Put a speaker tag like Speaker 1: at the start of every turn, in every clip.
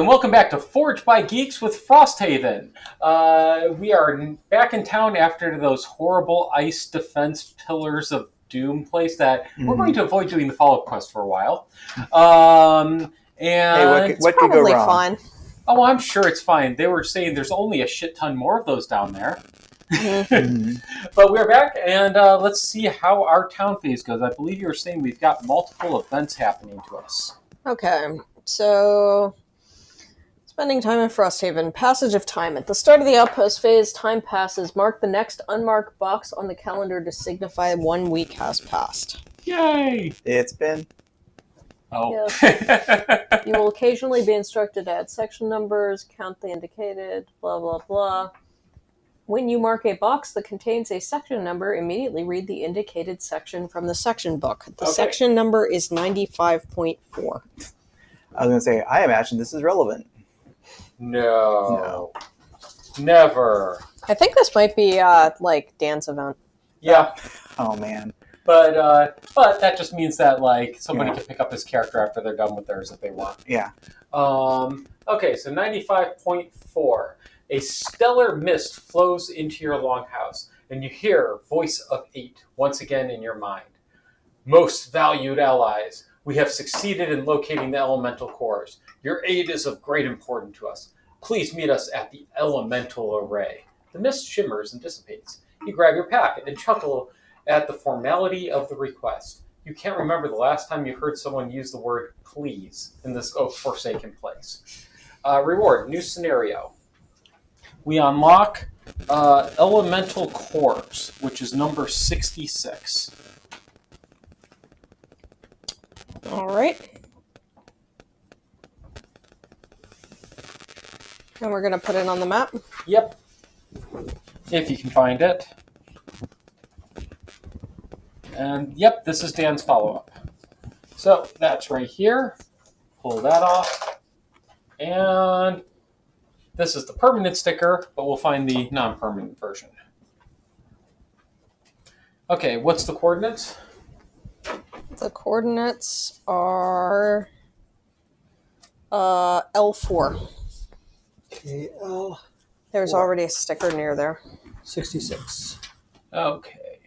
Speaker 1: and welcome back to Forged by Geeks with Frosthaven. We are back in town after those horrible ice defense pillars of doom place that we're going to avoid doing the follow-up quest for a while. And
Speaker 2: hey, what could go wrong?
Speaker 3: Fine.
Speaker 1: Oh, I'm sure it's fine. They were saying there's only a shit ton more of those down there. But we're back, and let's see how our town phase goes. I believe you were saying we've got multiple events happening to us.
Speaker 3: Okay, so spending time in Frosthaven. Passage of time. At the start of the Outpost phase, time passes. Mark the next unmarked box on the calendar to signify 1 week has passed.
Speaker 1: Yay!
Speaker 2: It's been.
Speaker 1: Oh.
Speaker 3: Yes. You will occasionally be instructed to add section numbers, count the indicated, blah, blah, blah. When you mark a box that contains a section number, immediately read the indicated section from the section book. The section number is 95.4.
Speaker 2: I was going to say, I imagine this is relevant.
Speaker 1: No. Never.
Speaker 3: I think this might be, like, Dan's event.
Speaker 1: Yeah.
Speaker 2: Oh, man.
Speaker 1: But that just means that, like, somebody can pick up his character after they're done with theirs if they want.
Speaker 2: Yeah.
Speaker 1: Okay, so 95.4. A stellar mist flows into your longhouse, and you hear Voice of 8 once again in your mind. Most valued allies, we have succeeded in locating the elemental cores. Your aid is of great importance to us. Please meet us at the elemental array. The mist shimmers and dissipates. You grab your pack and chuckle at the formality of the request. You can't remember the last time you heard someone use the word please in this forsaken place. Reward, new scenario. We unlock elemental cores, which is number 66.
Speaker 3: All right. And we're going to put it on the map?
Speaker 1: Yep. If you can find it. And yep, this is Dan's follow-up. So that's right here. Pull that off. And this is the permanent sticker, but we'll find the non-permanent version. Okay, what's the coordinates?
Speaker 3: The coordinates are L4.
Speaker 4: Okay, L.
Speaker 3: There's already a sticker near there.
Speaker 4: 66.
Speaker 1: Okay.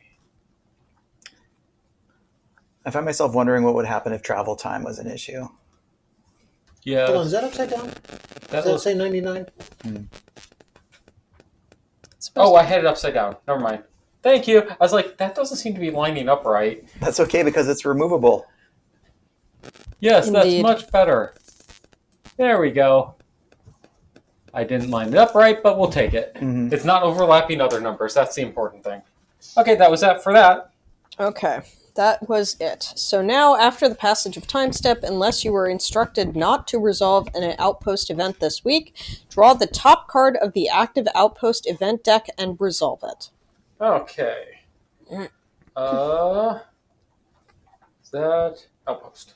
Speaker 2: I find myself wondering what would happen if travel time was an issue.
Speaker 1: Yeah.
Speaker 4: Hold on, is that upside down? Does that say 99?
Speaker 1: Oh, I had it upside down. Never mind. Thank you. I was like, that doesn't seem to be lining up right.
Speaker 2: That's okay because it's removable.
Speaker 1: Yes,
Speaker 3: Indeed.
Speaker 1: That's much better. There we go. I didn't line it up right, but we'll take it. It's not overlapping other numbers. That's the important thing. Okay, that was that for that.
Speaker 3: Okay, that was it. So now, after the passage of time step, unless you were instructed not to resolve an Outpost event this week, draw the top card of the active Outpost event deck and resolve it.
Speaker 1: Okay. Is that Outpost?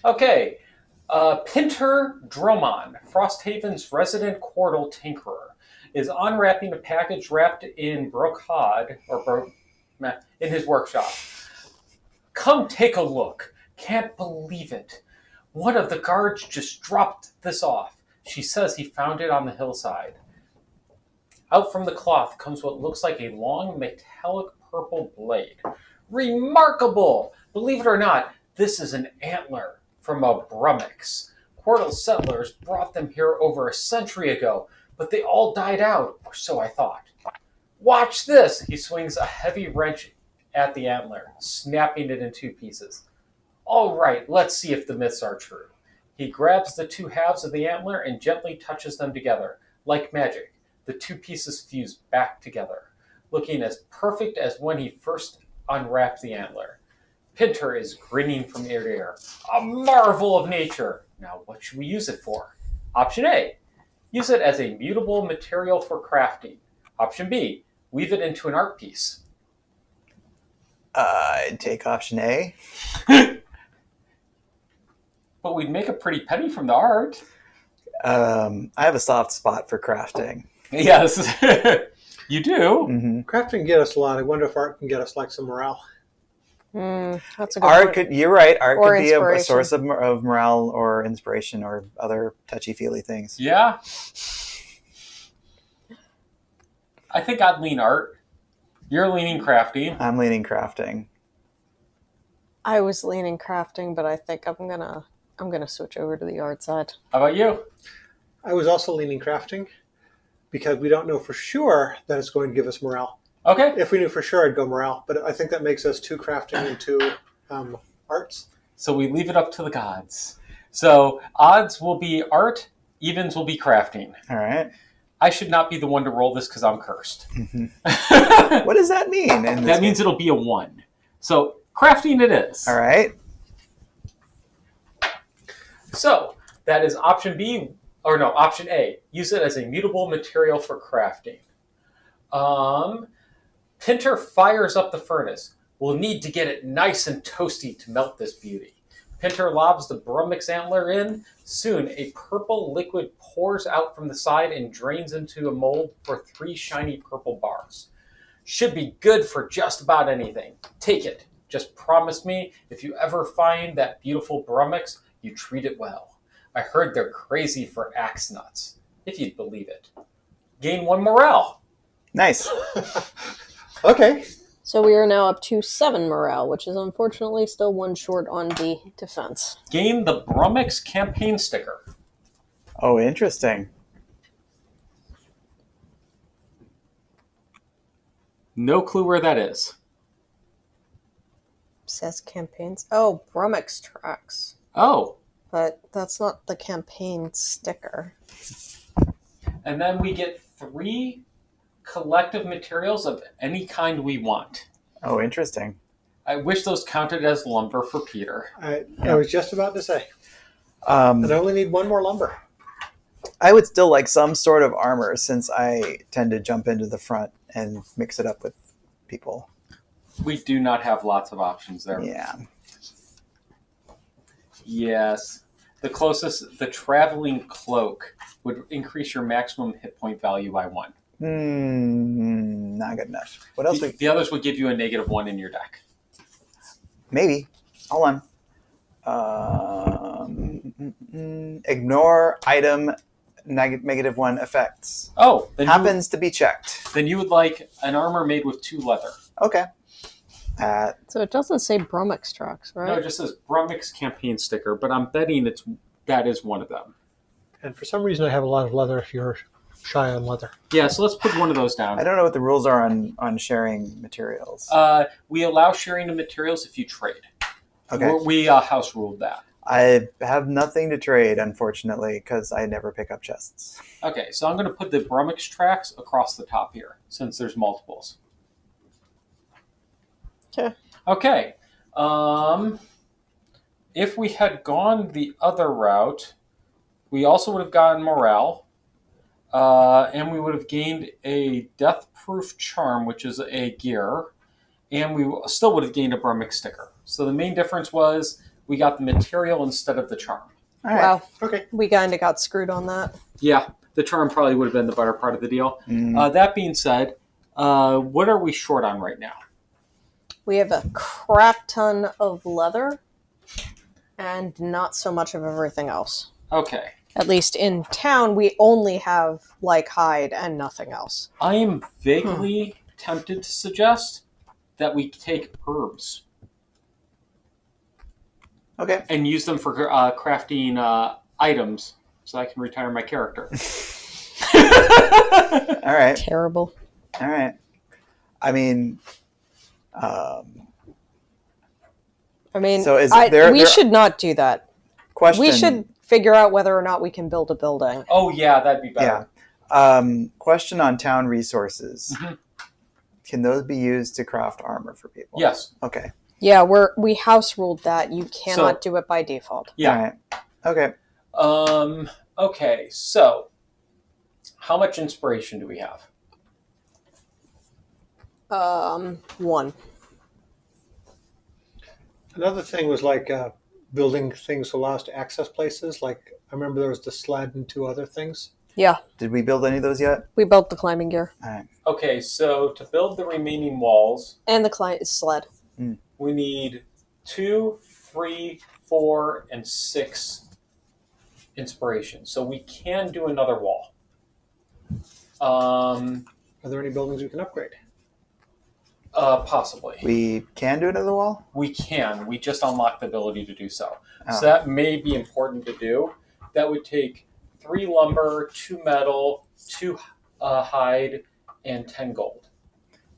Speaker 1: Okay. Pinter Drummond, Frosthaven's resident quartal tinkerer, is unwrapping a package wrapped in brocade, in his workshop. Come take a look. Can't believe it. One of the guards just dropped this off. She says he found it on the hillside. Out from the cloth comes what looks like a long metallic purple blade. Remarkable! Believe it or not, this is an antler from a Brummix. Quartal settlers brought them here over a century ago, but they all died out, or so I thought. Watch this! He swings a heavy wrench at the antler, snapping it in 2 pieces. All right, let's see if the myths are true. He grabs the 2 halves of the antler and gently touches them together. Like magic, the 2 pieces fuse back together, looking as perfect as when he first unwrapped the antler. Pinter is grinning from ear to ear. A marvel of nature! Now, what should we use it for? Option A, use it as a mutable material for crafting. Option B, weave it into an art piece.
Speaker 2: I'd take option A.
Speaker 1: But we'd make a pretty penny from the art.
Speaker 2: I have a soft spot for crafting.
Speaker 1: Yes, you do.
Speaker 4: Craft can get us a lot. I wonder if art can get us like some morale.
Speaker 3: That's a good
Speaker 2: Art
Speaker 3: point.
Speaker 2: could. You're right. Art
Speaker 3: Or
Speaker 2: could be a
Speaker 3: inspiration.
Speaker 2: source of morale or inspiration or other touchy-feely things.
Speaker 1: Yeah. I think I'd lean art. You're leaning crafty.
Speaker 2: I'm leaning crafting.
Speaker 3: I was leaning crafting, but I think I'm gonna switch over to the art side.
Speaker 1: How about you?
Speaker 4: I was also leaning crafting because we don't know for sure that it's going to give us morale.
Speaker 1: Okay.
Speaker 4: If we knew for sure, I'd go morale. But I think that makes us 2 crafting and 2 arts.
Speaker 1: So we leave it up to the gods. So odds will be art, evens will be crafting.
Speaker 2: All right.
Speaker 1: I should not be the one to roll this because I'm cursed.
Speaker 2: What does that mean?
Speaker 1: That means it'll be a 1. So crafting it is.
Speaker 2: All right.
Speaker 1: So that is option B, or no, option A. Use it as a mutable material for crafting. Pinter fires up the furnace. We'll need to get it nice and toasty to melt this beauty. Pinter lobs the Brummix antler in. Soon, a purple liquid pours out from the side and drains into a mold for 3 shiny purple bars. Should be good for just about anything. Take it. Just promise me, if you ever find that beautiful Brummix, you treat it well. I heard they're crazy for axe nuts, if you'd believe it. Gain 1 morale.
Speaker 2: Nice.
Speaker 4: Okay.
Speaker 3: So we are now up to 7 morale, which is unfortunately still 1 short on the defense.
Speaker 1: Gain the Brummix campaign sticker.
Speaker 2: Oh, interesting.
Speaker 1: No clue where that is.
Speaker 3: Says campaigns. Oh, Brummix tracks.
Speaker 1: Oh,
Speaker 3: But that's not the campaign sticker.
Speaker 1: and then we get 3 collective materials of any kind we want.
Speaker 2: Oh, interesting.
Speaker 1: I wish those counted as lumber for Peter.
Speaker 4: I was just about to say.
Speaker 2: Um,
Speaker 4: And I only need 1 more lumber.
Speaker 2: I would still like some sort of armor since I tend to jump into the front and mix it up with people.
Speaker 1: We do not have lots of options there.
Speaker 2: Yeah.
Speaker 1: Yes. The closest, the traveling cloak would increase your maximum hit point value by 1.
Speaker 2: Not good enough. What else?
Speaker 1: The others would give you a -1 in your deck.
Speaker 2: Maybe. Hold on. Ignore item -1 effects.
Speaker 1: Oh, then
Speaker 2: Happens to be checked.
Speaker 1: then you would like an armor made with 2 leather.
Speaker 2: Okay.
Speaker 3: So it doesn't say Brummix tracks, right?
Speaker 1: No, it just says Brummix campaign sticker, but I'm betting that is one of them.
Speaker 4: And for some reason, I have a lot of leather if you're shy on leather.
Speaker 1: Yeah, so let's put one of those down.
Speaker 2: I don't know what the rules are on sharing materials.
Speaker 1: We allow sharing of materials if you trade.
Speaker 2: Okay.
Speaker 1: We house ruled that.
Speaker 2: I have nothing to trade, unfortunately, because I never pick up chests.
Speaker 1: Okay, so I'm going to put the Brummix tracks across the top here, since there's multiples.
Speaker 3: Okay.
Speaker 1: Okay. If we had gone the other route, we also would have gotten morale, and we would have gained a death-proof charm, which is a gear, and we still would have gained a Brummix sticker. So the main difference was we got the material instead of the charm.
Speaker 2: All right.
Speaker 3: Wow.
Speaker 4: Okay.
Speaker 3: We kind of got screwed on that.
Speaker 1: Yeah, the charm probably would have been the better part of the deal.
Speaker 2: Mm.
Speaker 1: That being said, what are we short on right now?
Speaker 3: We have a crap ton of leather and not so much of everything else.
Speaker 1: Okay.
Speaker 3: At least in town, we only have like hide and nothing else.
Speaker 1: I am vaguely tempted to suggest that we take herbs
Speaker 2: Okay.
Speaker 1: and use them for crafting items so I can retire my character.
Speaker 2: All right.
Speaker 3: Terrible.
Speaker 2: All right. I mean,
Speaker 3: I mean,
Speaker 2: So is
Speaker 3: we
Speaker 2: there-
Speaker 3: should not do that.
Speaker 2: question.
Speaker 3: We should figure out whether or not we can build a building.
Speaker 1: Oh, yeah, that'd be better.
Speaker 2: Yeah. Question on town resources.
Speaker 1: Mhm.
Speaker 2: Can those be used to craft armor for people?
Speaker 1: Yes.
Speaker 2: Okay.
Speaker 3: Yeah, we house ruled that you cannot do it by default.
Speaker 1: Yeah.
Speaker 2: All right. Okay.
Speaker 1: Okay, so how much inspiration do we have?
Speaker 3: 1.
Speaker 4: Another thing was like building things to allow us to access places. Like I remember there was the sled and 2 other things.
Speaker 3: Yeah,
Speaker 2: Did we build any of those yet?
Speaker 3: we built the climbing gear
Speaker 2: All right.
Speaker 1: Okay, so to build the remaining walls,
Speaker 3: and the sled.
Speaker 1: we need 2, 3, 4, and 6 inspiration. So we can do another wall.
Speaker 4: Are there any buildings we can upgrade?
Speaker 1: Possibly.
Speaker 2: We can do another wall?
Speaker 1: We can. We just unlock the ability to do so.
Speaker 2: Oh.
Speaker 1: So that may be important to do. That would take 3 lumber, 2 metal, 2 hide, and 10 gold.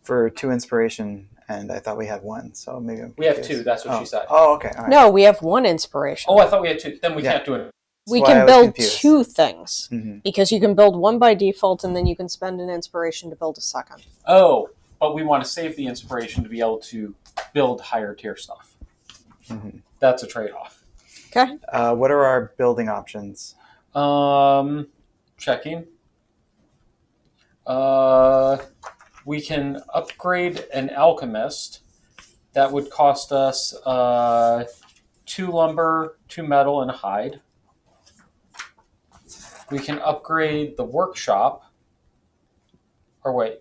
Speaker 2: For 2 inspiration, and I thought we had 1, so maybe I'm
Speaker 1: We have
Speaker 2: confused.
Speaker 1: 2. That's what she said.
Speaker 2: Oh, okay. All right.
Speaker 3: No, we have 1 inspiration.
Speaker 1: Oh, I thought we had 2. Then we
Speaker 2: Yeah.
Speaker 1: can't do it.
Speaker 3: We
Speaker 2: That's why I
Speaker 3: can
Speaker 2: was
Speaker 3: build
Speaker 2: confused.
Speaker 3: 2 things
Speaker 2: Mm-hmm.
Speaker 3: because you can build 1 by default and then you can spend an inspiration to build a second.
Speaker 1: Oh, but we want to save the inspiration to be able to build higher tier stuff.
Speaker 2: Mm-hmm.
Speaker 1: That's a trade-off.
Speaker 3: Okay.
Speaker 2: What are our building options?
Speaker 1: Checking. We can upgrade an alchemist. That would cost us 2 lumber, 2 metal, and a hide. We can upgrade the workshop. Or wait.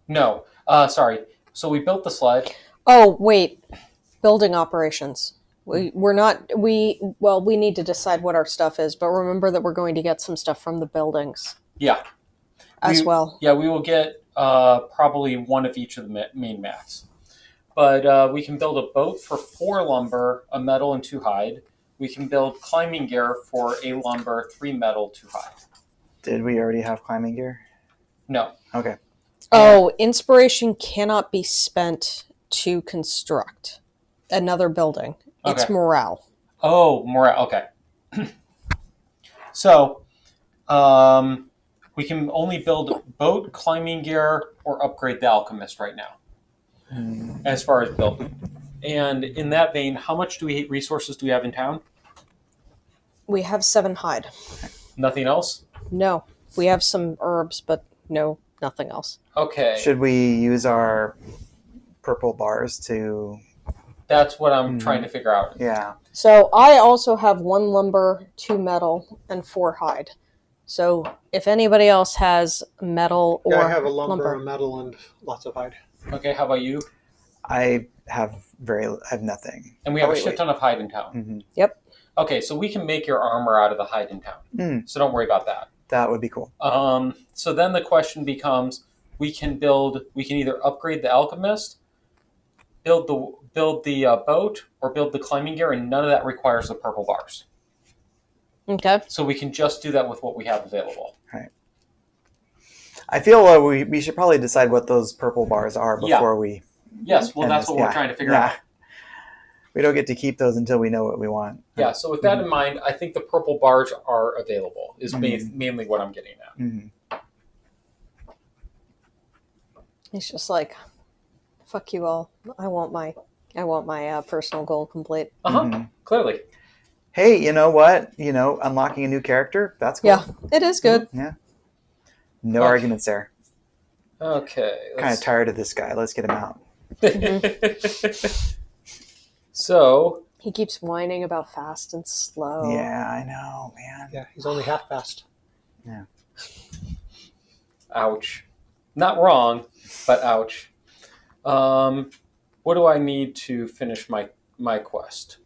Speaker 1: No. Sorry. So we built the sled.
Speaker 3: Oh, wait. Building operations. We're not, we need to decide what our stuff is, but remember that we're going to get some stuff from the buildings
Speaker 1: Yeah.
Speaker 3: as well.
Speaker 1: Yeah, we will get probably 1 of each of the main mats. But we can build a boat for 4 lumber, a metal, and 2 hide. We can build climbing gear for a lumber, 3 metal, 2 hide.
Speaker 2: Did we already have climbing gear?
Speaker 1: No.
Speaker 2: Okay.
Speaker 3: Oh, inspiration cannot be spent to construct another building. It's
Speaker 1: Okay.
Speaker 3: morale.
Speaker 1: Oh, morale. Okay. So, we can only build boat, climbing gear, or upgrade the alchemist right now, as far as building. And in that vein, how much resources do we have in town?
Speaker 3: We have 7 hide.
Speaker 1: Nothing else?
Speaker 3: No, we have some herbs, but no, nothing else.
Speaker 1: Okay.
Speaker 2: Should we use our purple bars to...
Speaker 1: That's what I'm trying to figure out.
Speaker 2: Yeah.
Speaker 3: So I also have 1 lumber, 2 metal, and 4 hide. So if anybody else has metal or
Speaker 4: Yeah, I have a lumber, a metal, and lots of hide.
Speaker 1: Okay, how about you?
Speaker 2: I have nothing.
Speaker 1: And we have
Speaker 2: Oh,
Speaker 1: a
Speaker 2: wait,
Speaker 1: shit ton of hide in town.
Speaker 2: Mm-hmm.
Speaker 3: Yep.
Speaker 1: Okay, so we can make your armor out of the hide in town. So don't worry about that.
Speaker 2: That would be cool.
Speaker 1: So then the question becomes, we can either upgrade the alchemist, build the boat, or build the climbing gear, and none of that requires the purple bars.
Speaker 3: Okay.
Speaker 1: So we can just do that with what we have available.
Speaker 2: Right. I feel we should probably decide what those purple bars are before we...
Speaker 1: Yes, well,
Speaker 2: end
Speaker 1: that's
Speaker 2: this.
Speaker 1: what we're trying to figure out.
Speaker 2: We don't get to keep those until we know what we want.
Speaker 1: Yeah, so with that in mind, I think the purple bars are available, is mainly what I'm getting at.
Speaker 2: Mm-hmm.
Speaker 3: It's just like, fuck you all. I want my personal goal complete.
Speaker 1: Clearly.
Speaker 2: Hey, you know what? Unlocking a new character, that's cool.
Speaker 3: Yeah, it is good.
Speaker 2: Yeah. No arguments there.
Speaker 1: Okay.
Speaker 2: Kind of tired of this guy. Let's get him out.
Speaker 1: So,
Speaker 3: He keeps whining about fast and slow.
Speaker 2: Yeah, I know, man.
Speaker 4: Yeah, he's only half fast.
Speaker 2: Yeah.
Speaker 1: ouch. Not wrong, but ouch. What do I need to finish my quest?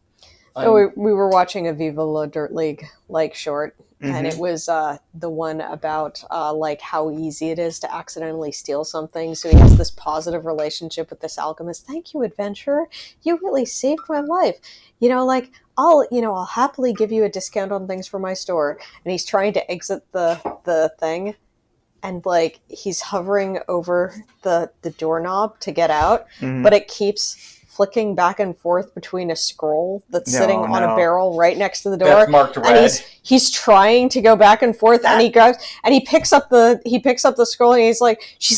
Speaker 3: So we were watching a Viva La Dirt League short, and
Speaker 2: Mm-hmm.
Speaker 3: it was the one about how easy it is to accidentally steal something. So he has this positive relationship with this alchemist. Thank you, adventurer. You really saved my life. I'll happily give you a discount on things for my store. And he's trying to exit the thing, and he's hovering over the doorknob to get out, but it keeps flicking back and forth between a scroll that's sitting on a barrel right next to the door.
Speaker 1: That's marked red.
Speaker 3: And he's trying to go back and forth, and he grabs and he picks up the scroll, and she's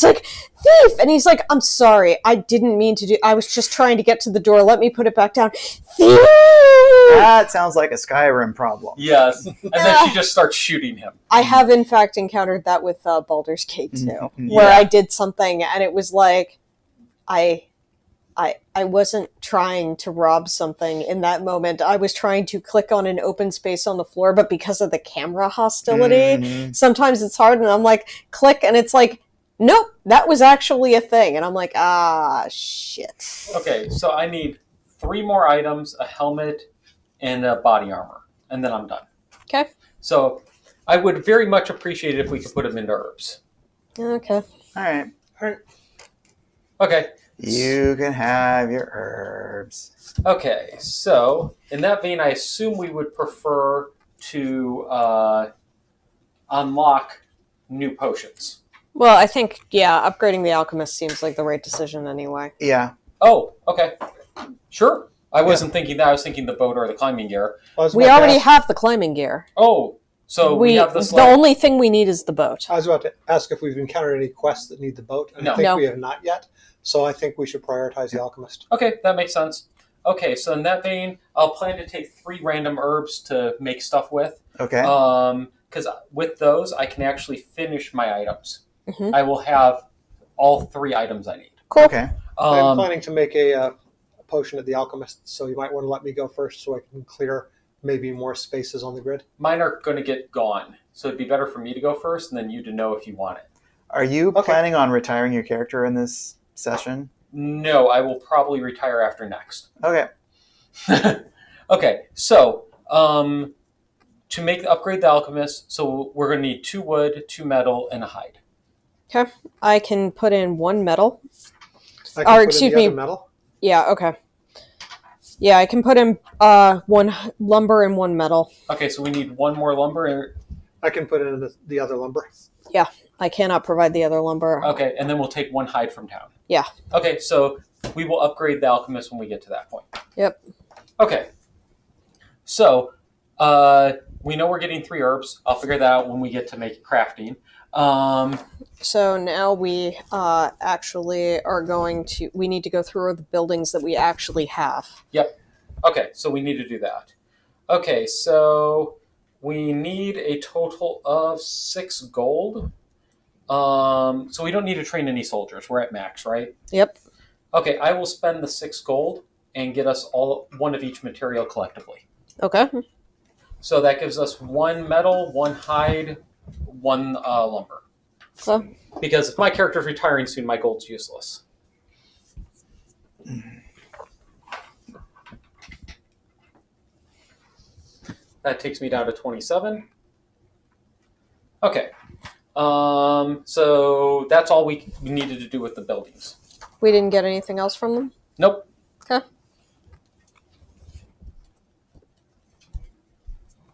Speaker 3: like, thief, and he's like, I'm sorry, I didn't mean to do. I was just trying to get to the door. Let me put it back down. Thief!
Speaker 2: That sounds like a Skyrim problem.
Speaker 1: Yes, and then she just starts shooting him.
Speaker 3: I have in fact encountered that with Baldur's Gate 2,
Speaker 2: Mhm.
Speaker 3: where I did something and it was like I wasn't trying to rob something in that moment. I was trying to click on an open space on the floor, but because of the camera hostility, sometimes it's hard, and I'm like, click, and it's like, nope, that was actually a thing. And I'm like, shit.
Speaker 1: Okay, so I need 3 more items, a helmet, and a body armor, and then I'm done.
Speaker 3: Okay.
Speaker 1: So I would very much appreciate it if we could put them into herbs.
Speaker 3: Okay.
Speaker 2: All right.
Speaker 4: All right.
Speaker 1: Okay.
Speaker 2: You can have your herbs.
Speaker 1: Okay. So in that vein, I assume we would prefer to unlock new potions.
Speaker 3: Well, I think, yeah, upgrading the alchemist seems like the right decision anyway.
Speaker 2: Yeah.
Speaker 1: Oh, okay. Sure. I wasn't thinking that. I was thinking the boat or the climbing gear.
Speaker 3: We already have the climbing gear.
Speaker 1: Oh, so we have the
Speaker 3: The
Speaker 1: sled.
Speaker 3: only thing we need is the boat.
Speaker 4: I was about to ask if we've encountered any quests that need the boat, and
Speaker 1: No.
Speaker 4: I think
Speaker 3: No.
Speaker 4: we have not yet. So I think we should prioritize the alchemist.
Speaker 1: Okay, that makes sense. Okay, so in that vein, I'll plan to take 3 random herbs to make stuff with.
Speaker 2: Okay.
Speaker 1: Because with those, I can actually finish my items.
Speaker 3: Mhm.
Speaker 1: I will have all 3 items I need.
Speaker 3: Cool.
Speaker 2: Okay.
Speaker 4: I'm planning to make a potion at the alchemist, so you might want to let me go first so I can clear maybe more spaces on the grid.
Speaker 1: Mine are going to get gone, so it'd be better for me to go first and then you to know if you want it.
Speaker 2: Are you
Speaker 4: Okay.
Speaker 2: planning on retiring your character in this session?
Speaker 1: No, I will probably retire after next.
Speaker 2: Okay.
Speaker 1: Okay, so to upgrade the alchemist, so we're going to need 2 wood, 2 metal, and a hide.
Speaker 3: Okay. I can put in 1 metal.
Speaker 4: I can
Speaker 3: Or,
Speaker 4: put
Speaker 3: excuse
Speaker 4: in the
Speaker 3: me.
Speaker 4: other metal.
Speaker 3: Yeah, okay. Yeah, I can put in 1 lumber and 1 metal.
Speaker 1: Okay, so we need 1 more lumber.
Speaker 4: I can put in the other lumber.
Speaker 3: I cannot provide the other lumber.
Speaker 1: Okay, and then we'll take 1 hide from town.
Speaker 3: Yeah.
Speaker 1: Okay, so we will upgrade the alchemist when we get to that point.
Speaker 3: Yep.
Speaker 1: Okay. So we know we're getting 3 herbs. I'll figure that out when we get to make crafting.
Speaker 3: So now we actually are going to... We need to go through the buildings that we actually have.
Speaker 1: Okay, so we need to do that. Okay, so we need a total of 6 gold. So we don't need to train any soldiers. We're at max, right?
Speaker 3: Yep.
Speaker 1: Okay, I will spend the 6 gold and get us all 1 of each material collectively.
Speaker 3: Okay.
Speaker 1: So that gives us 1 metal, 1 hide, 1 lumber.
Speaker 3: So,
Speaker 1: Because if my character's retiring soon, my gold's useless. That takes me down to 27. Okay. So that's all we needed to do with the buildings.
Speaker 3: we didn't get anything else from them?
Speaker 1: Nope.
Speaker 3: Okay.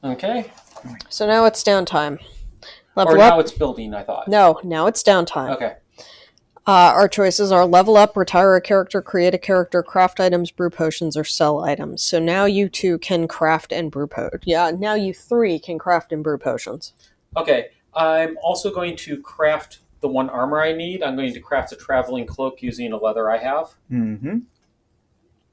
Speaker 1: Okay.
Speaker 3: So now it's downtime.
Speaker 1: Or
Speaker 3: Level
Speaker 1: now
Speaker 3: up.
Speaker 1: it's building, I thought.
Speaker 3: No, now it's downtime.
Speaker 1: Okay.
Speaker 3: Our choices are level up, retire a character, create a character, craft items, brew potions, or sell items. So now you 2 can craft and brew potions. Yeah, now you 3 can craft and brew potions.
Speaker 1: Okay. I'm also going to craft the 1 armor I need. I'm going to craft a traveling cloak using a leather I have.
Speaker 2: Mm-hmm.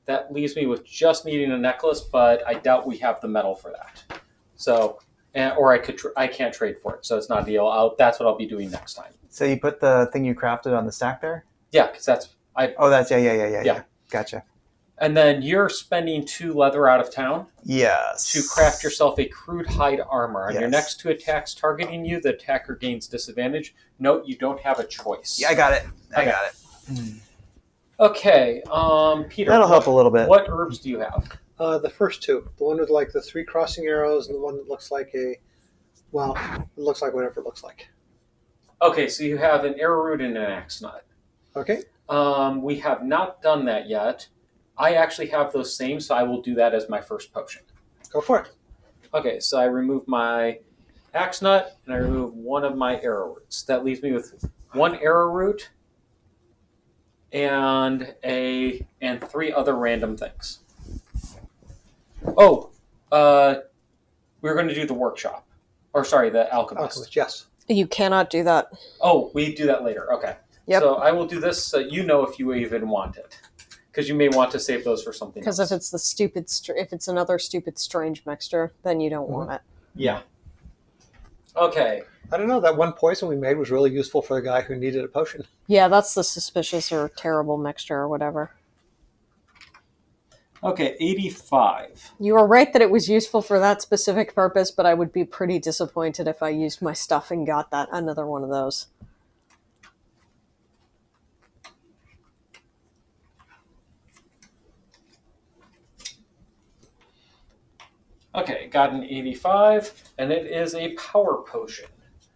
Speaker 1: That leaves me with just needing a necklace, but I doubt we have the metal for that. So, or I can't trade for it, so it's not a deal. That's what I'll be doing next time.
Speaker 2: So you put the thing you crafted on the stack there?
Speaker 1: Yeah, because that's
Speaker 2: Oh, that's yeah. Gotcha.
Speaker 1: And then you're spending 2 leather out of town
Speaker 2: Yes.
Speaker 1: to craft yourself a crude hide armor. On your
Speaker 2: Yes.
Speaker 1: next 2 attacks targeting you, the attacker gains disadvantage. Note you don't have a choice.
Speaker 2: Yeah, I got it. I
Speaker 1: Okay.
Speaker 2: got it.
Speaker 1: Okay, Peter.
Speaker 2: That'll help a little bit.
Speaker 1: What herbs do you have?
Speaker 4: The first 2. The one with like the 3 crossing arrows and the one that looks like it looks like whatever it looks like.
Speaker 1: Okay, so you have an arrowroot and an axe nut.
Speaker 4: Okay.
Speaker 1: We have not done that yet. I actually have those same, so I will do that as my first potion.
Speaker 4: Go for it.
Speaker 1: Okay, so I remove my axe nut and I remove 1 of my arrowroots. That leaves me with 1 arrowroot and 3 other random things. Oh, we're going to do the workshop. Or sorry, the alchemist.
Speaker 4: Alchemist, yes.
Speaker 3: You cannot do that.
Speaker 1: Oh, we do that later. Okay.
Speaker 3: Yep.
Speaker 1: So I will do this so you know if you even want it. Because you may want to save those for something
Speaker 3: Because
Speaker 1: else.
Speaker 3: if it's another stupid strange mixture, then you don't want it.
Speaker 1: Yeah. Okay.
Speaker 4: I don't know. That 1 poison we made was really useful for the guy who needed a potion.
Speaker 3: Yeah, that's the suspicious or terrible mixture or whatever.
Speaker 1: Okay, 85.
Speaker 3: You are right that it was useful for that specific purpose, but I would be pretty disappointed if I used my stuff and got another one of those.
Speaker 1: Okay, got an 85, and it is a power potion.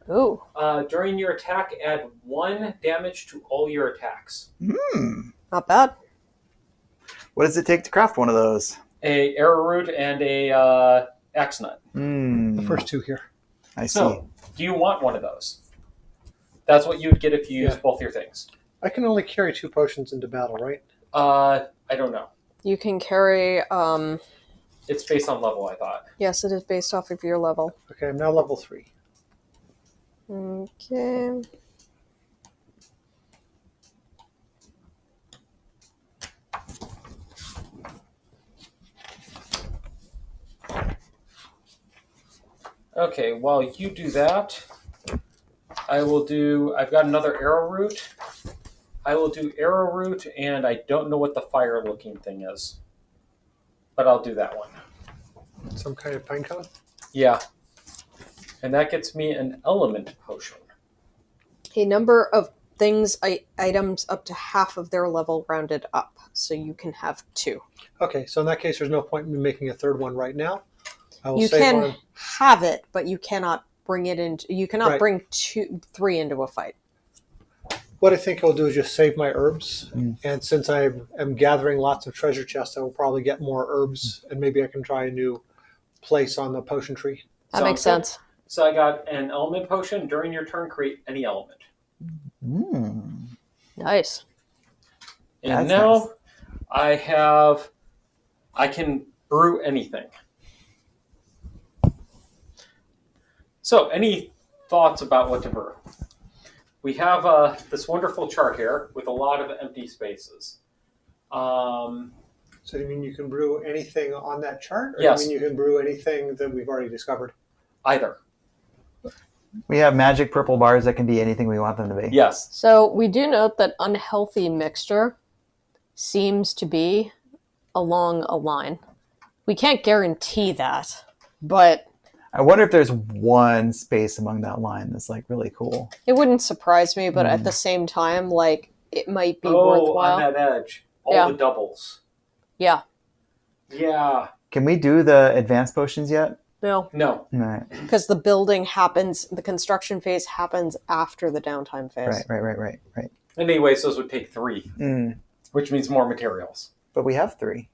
Speaker 3: Ooh.
Speaker 1: During your attack, add 1 damage to all your attacks.
Speaker 3: Not bad.
Speaker 2: What does it take to craft one of those?
Speaker 1: A arrowroot and a axe nut.
Speaker 4: The first 2 here.
Speaker 2: I see.
Speaker 1: So, do you want one of those? That's what you would get if you use both your things.
Speaker 4: I can only carry 2 potions into battle, right?
Speaker 1: I don't know.
Speaker 3: You can carry.
Speaker 1: It's based on level, I thought.
Speaker 3: Yes, it is based off of your level.
Speaker 4: Okay, I'm now level 3.
Speaker 3: Okay.
Speaker 1: Okay, while you do that, I've got another arrowroot. I will do arrowroot, and I don't know what the fire-looking thing is. But I'll do that one.
Speaker 4: Some kind of pine cone?
Speaker 1: Yeah. And that gets me an element potion.
Speaker 3: A number of things, items up to half of their level rounded up. So you can have 2.
Speaker 4: Okay, so in that case, there's no point in me making a 3rd one right now. I will
Speaker 3: You
Speaker 4: save
Speaker 3: can
Speaker 4: one.
Speaker 3: have it, but you cannot bring it into. You cannot
Speaker 4: Right.
Speaker 3: bring 3 into a fight.
Speaker 4: What I think I'll do is just save my herbs. And since I am gathering lots of treasure chests, I will probably get more herbs. And maybe I can try a new place on the potion tree.
Speaker 3: That makes
Speaker 1: Sounds
Speaker 3: sense.
Speaker 1: good. So I got an element potion. During your turn, create any element.
Speaker 3: Nice.
Speaker 1: And
Speaker 2: That's
Speaker 1: now I can brew anything. So, any thoughts about what to brew? We have this wonderful chart here with a lot of empty spaces.
Speaker 4: So do you mean you can brew anything on that chart? Or
Speaker 1: Yes.
Speaker 4: do you mean you can brew anything that we've already discovered?
Speaker 1: Either.
Speaker 2: We have magic purple bars that can be anything we want them to be.
Speaker 1: Yes.
Speaker 3: So we do note that unhealthy mixture seems to be along a line. We can't guarantee that, but
Speaker 2: I wonder if there's one space among that line that's like really cool.
Speaker 3: it wouldn't surprise me. But at the same time, like it might be worthwhile.
Speaker 1: On that edge. All
Speaker 3: Yeah.
Speaker 1: the doubles.
Speaker 3: Yeah.
Speaker 1: Yeah.
Speaker 2: Can we do the advanced potions yet?
Speaker 3: No,
Speaker 1: No.
Speaker 2: Right,
Speaker 3: because the construction phase happens after the downtime phase.
Speaker 2: right.
Speaker 1: Anyways, those would take 3,
Speaker 2: Mm.
Speaker 1: which means more materials.
Speaker 2: But we have 3.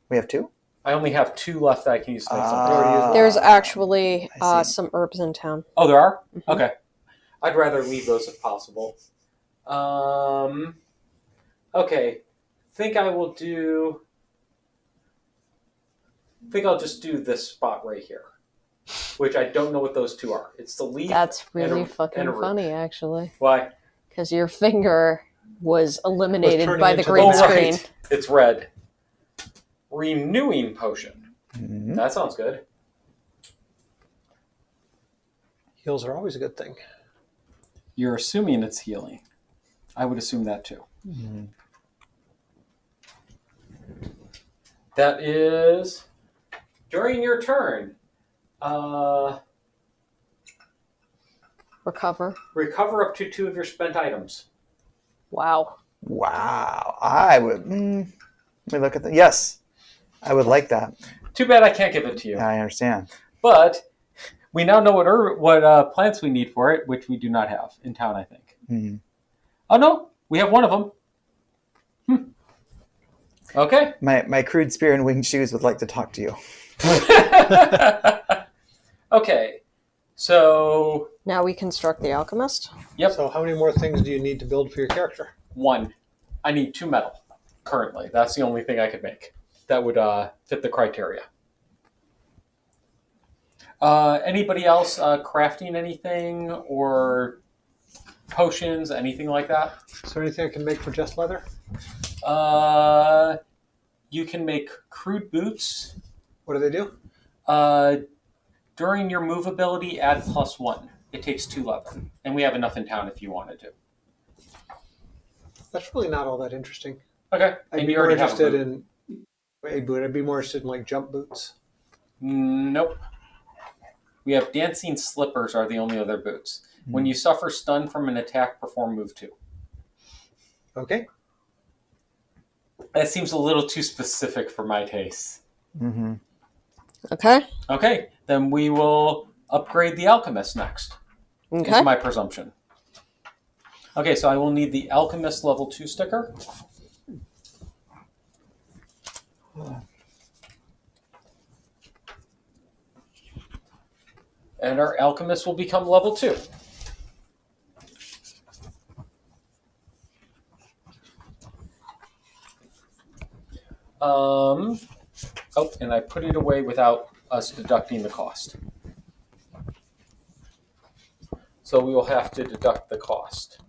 Speaker 2: We have 2?
Speaker 1: I only have 2 left that I can use to make something.
Speaker 2: Ah.
Speaker 3: There's actually
Speaker 2: I see.
Speaker 3: some herbs in town.
Speaker 1: Oh, there are?
Speaker 3: Mm-hmm.
Speaker 1: Okay. I'd rather leave those if possible. Okay. I'll just do this spot right here, which I don't know what those 2 are. It's the leaf.
Speaker 3: That's
Speaker 1: and
Speaker 3: really
Speaker 1: a
Speaker 3: fucking
Speaker 1: root.
Speaker 3: funny, actually,
Speaker 1: Why?
Speaker 3: because your finger was eliminated
Speaker 4: turning
Speaker 3: by the
Speaker 4: into
Speaker 3: green
Speaker 4: the-
Speaker 3: screen.
Speaker 1: Right. It's red. Renewing potion.
Speaker 2: Mhm.
Speaker 1: That sounds good.
Speaker 4: Heals are always a good thing.
Speaker 1: You're assuming it's healing. I would assume that too.
Speaker 2: Mhm.
Speaker 1: That is during your turn.
Speaker 3: Recover.
Speaker 1: Recover up to 2 of your spent items.
Speaker 3: Wow.
Speaker 2: Wow. I would. Let me look at that. Yes. I would like that.
Speaker 1: Too bad I can't give it to you.
Speaker 2: I understand.
Speaker 1: But we now know what plants we need for it, which we do not have in town, I think.
Speaker 2: Mhm.
Speaker 1: Oh, no. We have one of them. Okay.
Speaker 2: My crude spear and winged shoes would like to talk to you.
Speaker 1: Okay. So,
Speaker 3: Now we construct the alchemist.
Speaker 1: yep.
Speaker 4: So how many more things do you need to build for your character?
Speaker 1: 1. I need 2 metal currently. That's the only thing I could make that would fit the criteria. Anybody else crafting anything or potions, anything like that?
Speaker 4: Is there anything I can make for just leather?
Speaker 1: You can make crude boots.
Speaker 4: What do they do?
Speaker 1: During your move ability, add +1. It takes 2 leather. And we have enough in town if you wanted to.
Speaker 4: That's really not all that interesting.
Speaker 1: Okay.
Speaker 4: I'd
Speaker 1: And
Speaker 4: be
Speaker 1: you
Speaker 4: more
Speaker 1: already have a
Speaker 4: interested
Speaker 1: boot.
Speaker 4: in a boot. I'd be more interested in like jump boots.
Speaker 1: Nope. We have dancing slippers are the only other boots. When you suffer stun from an attack, perform move 2.
Speaker 4: Okay.
Speaker 1: That seems a little too specific for my taste.
Speaker 2: Mm-hmm.
Speaker 3: Okay.
Speaker 1: Okay, then we will upgrade the alchemist next.
Speaker 3: Okay.
Speaker 1: Is my presumption. Okay, so I will need the alchemist level 2 sticker. And our alchemist will become level 2. Oh, and I put it away without us deducting the cost. So we will have to deduct the cost.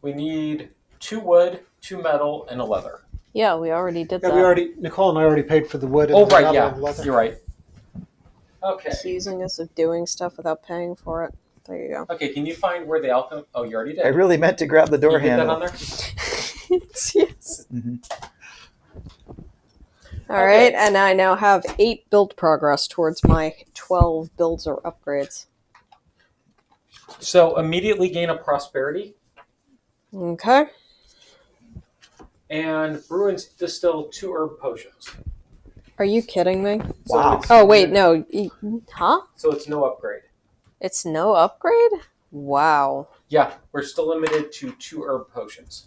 Speaker 1: We need 2 wood, 2 metal, and a leather.
Speaker 3: Yeah, we already did
Speaker 4: Yeah,
Speaker 3: that.
Speaker 4: Nicole and I already paid for the wood and
Speaker 1: Oh,
Speaker 4: the
Speaker 1: right,
Speaker 4: metal
Speaker 1: yeah,
Speaker 4: and leather.
Speaker 1: you're right. Okay.
Speaker 3: Accusing us of doing stuff without paying for it. There you go.
Speaker 1: Okay, can you find where the alchemist... Oh, you already did.
Speaker 2: I really meant to grab the door
Speaker 1: Can you get that
Speaker 2: handle.
Speaker 1: on there?
Speaker 3: Yes.
Speaker 2: Mhm.
Speaker 3: All right, and I now have 8 build progress towards my 12 builds or upgrades.
Speaker 1: So immediately gain a prosperity,
Speaker 3: Okay.
Speaker 1: and brew and distill 2 herb potions.
Speaker 3: Are you kidding me?
Speaker 1: So
Speaker 2: Wow.
Speaker 1: it's-
Speaker 3: Oh, wait, no. Huh?
Speaker 1: So it's no upgrade.
Speaker 3: It's no upgrade? Wow.
Speaker 1: Yeah, we're still limited to 2 herb potions.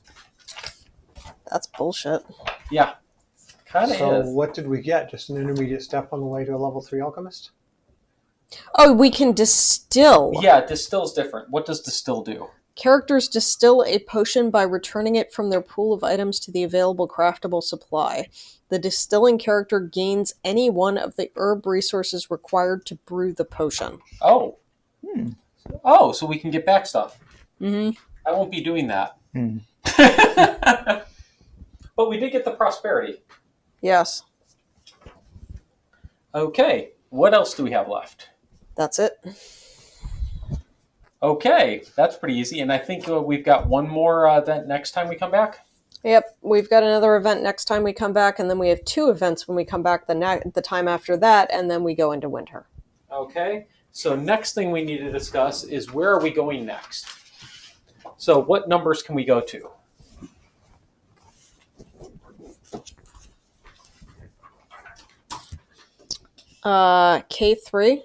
Speaker 3: That's bullshit.
Speaker 1: Yeah, kind of
Speaker 4: So
Speaker 1: is.
Speaker 4: what did we get? Just an intermediate step on the way to a level 3 alchemist?
Speaker 3: Oh, we can distill.
Speaker 1: Yeah, distill's different. What does distill do?
Speaker 3: Characters distill a potion by returning it from their pool of items to the available craftable supply. The distilling character gains any one of the herb resources required to brew the potion.
Speaker 1: Oh.
Speaker 2: Hmm.
Speaker 1: Oh, so we can get back stuff.
Speaker 3: Mm-hmm.
Speaker 1: I won't be doing that.
Speaker 2: Hmm.
Speaker 1: But we did get the prosperity.
Speaker 3: Yes,
Speaker 1: Okay, what else do we have left?
Speaker 3: that's it.
Speaker 1: Okay, that's pretty easy. And I think we've got one more event next time we come back.
Speaker 3: Yep, we've got another event next time we come back, and then we have 2 events when we come back the time after that, and then we go into winter.
Speaker 1: Okay, so next thing we need to discuss is where are we going next? So what numbers can we go to?
Speaker 3: K3.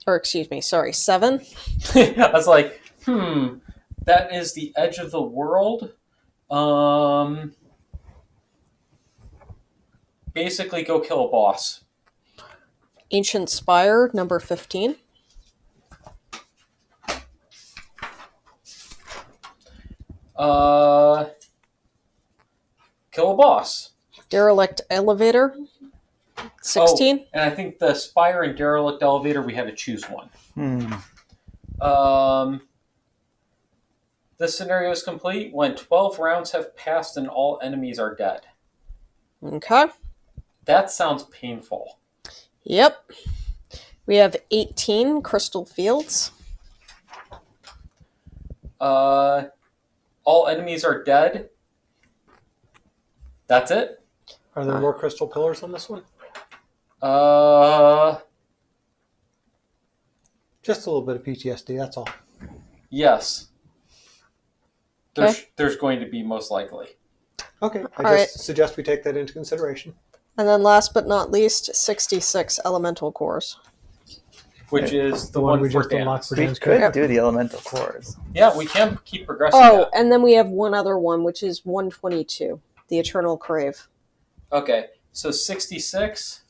Speaker 3: Or excuse me, sorry, 7.
Speaker 1: I was like, that is the edge of the world. Basically, go kill a boss.
Speaker 3: Ancient Spire, number 15.
Speaker 1: Kill a boss.
Speaker 3: Derelict Elevator, 16.
Speaker 1: Oh, and I think the Spire and Derelict Elevator, we had to choose one. This scenario is complete when 12 rounds have passed and all enemies are dead.
Speaker 3: Okay.
Speaker 1: That sounds painful.
Speaker 3: Yep. We have 18 Crystal Fields.
Speaker 1: All enemies are dead. That's it?
Speaker 4: Are there more crystal pillars on this one? Just a little bit of PTSD, that's all.
Speaker 1: Yes. There's going to be most likely.
Speaker 4: Okay, I
Speaker 3: All
Speaker 4: just suggest we take that into consideration.
Speaker 3: And then last but not least, 66 Elemental Cores.
Speaker 1: Which is the one
Speaker 4: we
Speaker 1: for
Speaker 4: just
Speaker 1: Dan.
Speaker 4: unlocked for
Speaker 2: We
Speaker 4: Dan's
Speaker 2: could
Speaker 4: character.
Speaker 2: do the elemental cores.
Speaker 1: Yeah, we can keep progressing
Speaker 3: Oh,
Speaker 1: that.
Speaker 3: and then we have one other one, which is 122, the Eternal Crave.
Speaker 1: Okay, so 66,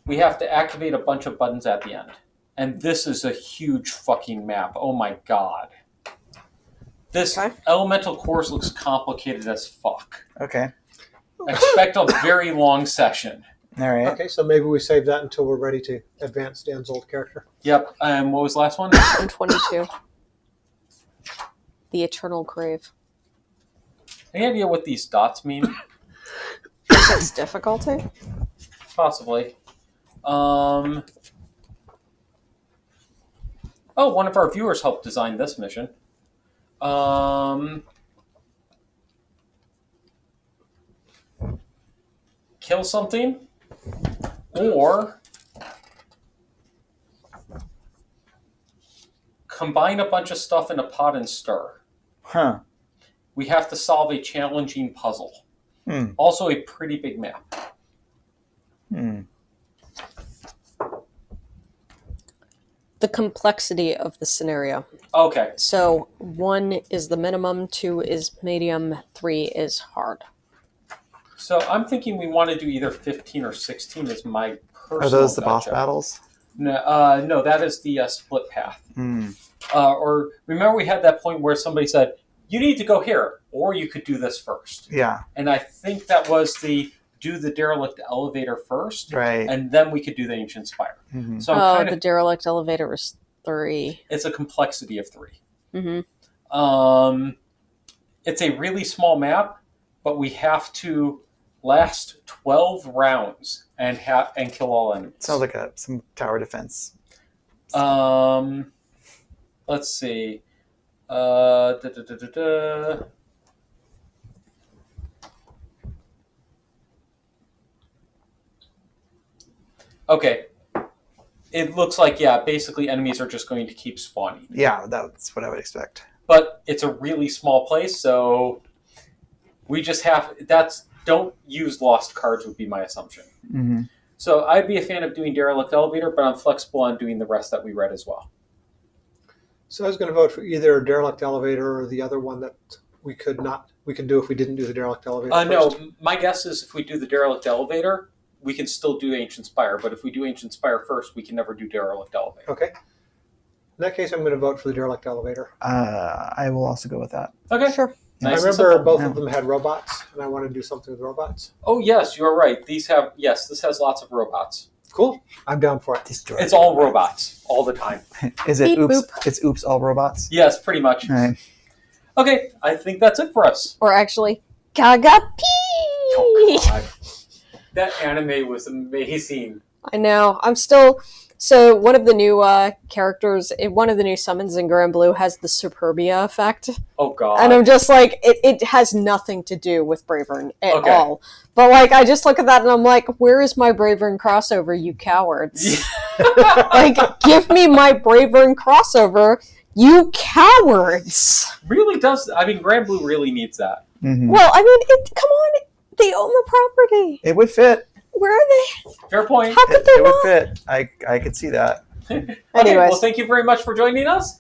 Speaker 1: we have to activate a bunch of buttons at the end. And this is a huge fucking map. Oh my god. This
Speaker 3: Okay.
Speaker 1: elemental course looks complicated as fuck.
Speaker 2: Okay.
Speaker 1: Expect a very long session.
Speaker 2: All right.
Speaker 4: Okay, so maybe we save that until we're ready to advance Dan's old character.
Speaker 1: Yep, and what was the last one?
Speaker 3: 122. The Eternal Crave.
Speaker 1: Any idea what these dots mean?
Speaker 3: It's difficulty?
Speaker 1: Possibly. Oh, one of our viewers helped design this mission. Kill something, or combine a bunch of stuff in a pot and stir.
Speaker 2: Huh.
Speaker 1: We have to solve a challenging puzzle. Also a pretty big map.
Speaker 2: Hmm.
Speaker 3: The complexity of the scenario.
Speaker 1: Okay.
Speaker 3: So 1 is the minimum, 2 is medium, 3 is hard.
Speaker 1: So I'm thinking we want to do either 15 or 16 as my personal.
Speaker 2: Are those the boss
Speaker 1: gotcha.
Speaker 2: battles?
Speaker 1: No, that is the split path.
Speaker 2: Hmm.
Speaker 1: Or remember we had that point where somebody said, you need to go here, or you could do this first.
Speaker 2: Yeah.
Speaker 1: And I think that was do the derelict elevator first,
Speaker 2: Right.
Speaker 1: and then we could do the ancient spire.
Speaker 2: Mm-hmm.
Speaker 1: So I'm
Speaker 3: The derelict elevator was 3.
Speaker 1: it's a complexity of 3.
Speaker 3: Mm-hmm.
Speaker 1: It's a really small map, but we have to last 12 rounds and kill all enemies.
Speaker 2: Sounds like some tower defense.
Speaker 1: Let's see. Okay. It looks like, basically enemies are just going to keep spawning.
Speaker 2: Yeah, that's what I would expect.
Speaker 1: But it's a really small place, so we just don't use lost cards would be my assumption.
Speaker 2: Mm-hmm.
Speaker 1: So I'd be a fan of doing derelict elevator, but I'm flexible on doing the rest that we read as well.
Speaker 4: So I was going to vote for either derelict elevator or the other one that we could do if we didn't do the derelict elevator.
Speaker 1: No,
Speaker 4: first.
Speaker 1: my guess is if we do the derelict elevator, we can still do ancient spire. But if we do ancient spire first, we can never do derelict elevator.
Speaker 4: Okay. In that case, I'm going to vote for the derelict elevator.
Speaker 2: I will also go with that.
Speaker 1: Okay,
Speaker 3: Sure.
Speaker 1: Nice
Speaker 4: I
Speaker 1: and
Speaker 4: remember
Speaker 1: simple.
Speaker 4: both of them had robots, and I want to do something with robots.
Speaker 1: Oh yes, you're right. This has lots of robots.
Speaker 4: Cool. I'm down for it.
Speaker 2: Destroy
Speaker 1: It's all robots all the time.
Speaker 2: Is it
Speaker 3: Beep,
Speaker 2: oops?
Speaker 3: boop.
Speaker 2: It's oops all robots.
Speaker 1: Yes, pretty much.
Speaker 2: All right.
Speaker 1: Okay, I think that's it for us.
Speaker 3: Or actually, Gaga Pee!
Speaker 1: Oh, God. That anime was amazing.
Speaker 3: I know. I'm still... So one of the new characters, one of the new summons in Grand Blue has the Superbia effect.
Speaker 1: Oh God.
Speaker 3: And I'm just like, it has nothing to do with Bravern at
Speaker 1: Okay.
Speaker 3: all. But like, I just look at that and I'm like, where is my Bravern crossover, you cowards? Like, give me my Bravern crossover, you cowards!
Speaker 1: Really does. I mean, Grand Blue really needs that.
Speaker 2: Mm-hmm.
Speaker 3: Well, I mean, come on, they own the property.
Speaker 2: It would fit.
Speaker 3: Where are they?
Speaker 1: Fair point.
Speaker 3: How could they
Speaker 2: It would
Speaker 3: not?
Speaker 2: fit. I could see that.
Speaker 1: Okay,
Speaker 3: Anyways.
Speaker 1: well, thank you very much for joining us.